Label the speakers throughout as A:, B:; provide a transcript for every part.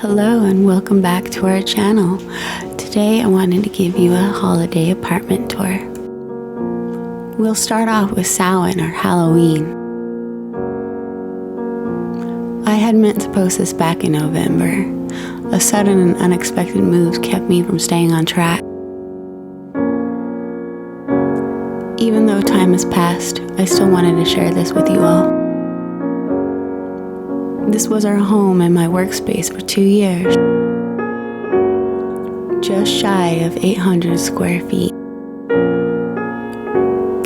A: Hello and welcome back to our channel. Today I wanted to give you a holiday apartment tour. We'll start off with Samhain or Halloween. I had meant to post this back in November. A sudden and unexpected move kept me from staying on track. Even though time has passed, I still wanted to share this with you all. This was our home and my workspace for 2 years. Just shy of 800 square feet.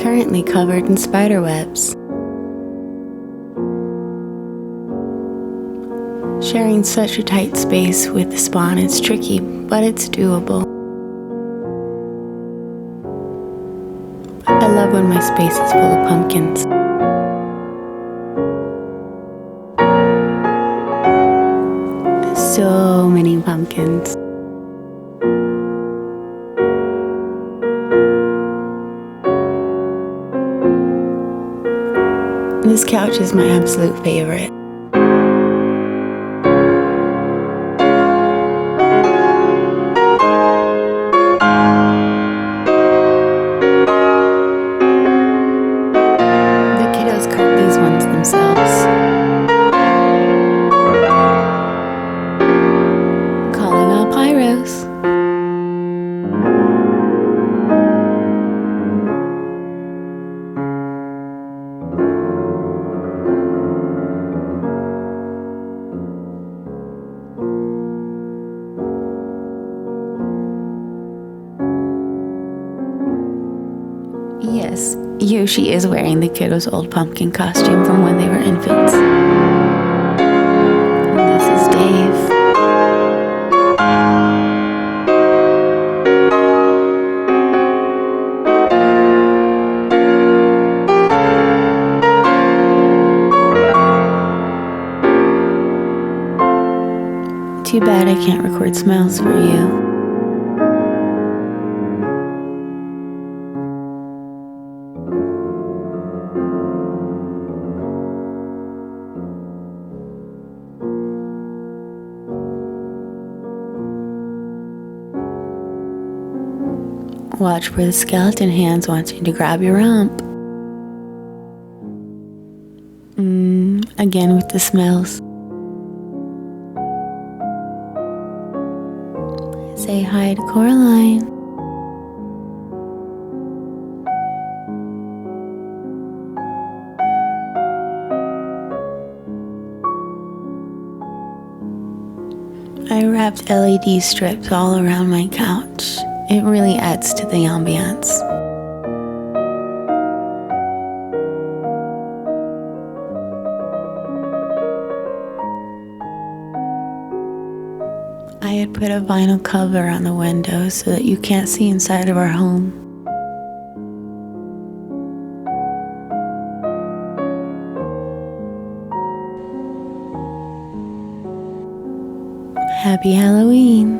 A: Currently covered in spider webs. Sharing such a tight space with the spawn is tricky, but it's doable. I love when my space is full of pumpkins. So many pumpkins. This couch is my absolute favorite. The kiddos cut these ones themselves. Pyros. Yes, Yoshi is wearing the kiddos' old pumpkin costume from when they were infants. And this is Dave. Too bad I can't record smells for you. Watch where the skeleton hands wants you to grab your rump. Again with the smells. Say hi to Coraline. I wrapped LED strips all around my couch. It really adds to the ambiance. I had put a vinyl cover on the windows so that you can't see inside of our home. Happy Halloween!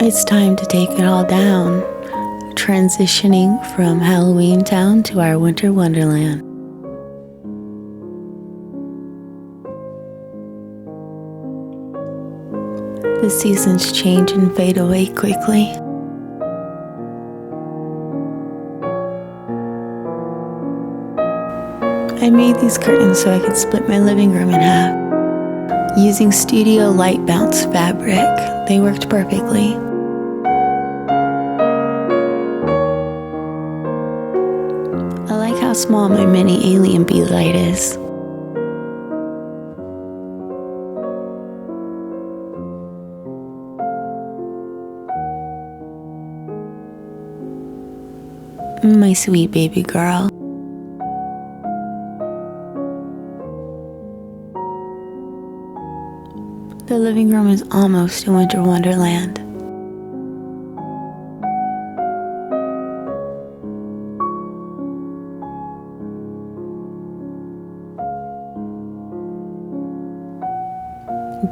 A: It's time to take it all down, transitioning from Halloween Town to our Winter Wonderland. The seasons change and fade away quickly. I made these curtains so I could split my living room in half. Using Studio Light Bounce fabric, they worked perfectly. I like how small my mini alien bee light is. My sweet baby girl. The living room is almost a Winter Wonderland.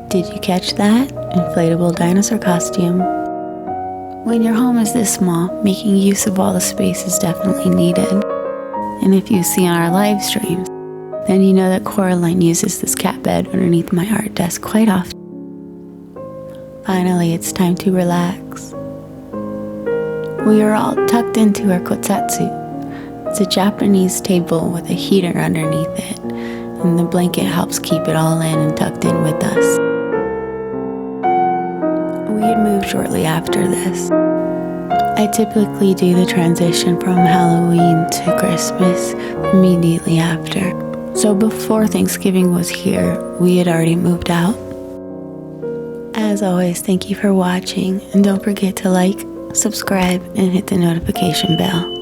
A: Did you catch that? Inflatable dinosaur costume. When your home is this small, making use of all the space is definitely needed. And if you see on our live streams, then you know that Coraline uses this cat bed underneath my art desk quite often. Finally, it's time to relax. We are all tucked into our kotsatsu. It's a Japanese table with a heater underneath it, and the blanket helps keep it all in and tucked in with us. We had moved shortly after this. I typically do the transition from Halloween to Christmas immediately after. So before Thanksgiving was here, we had already moved out. As always, thank you for watching, and don't forget to like, subscribe, and hit the notification bell.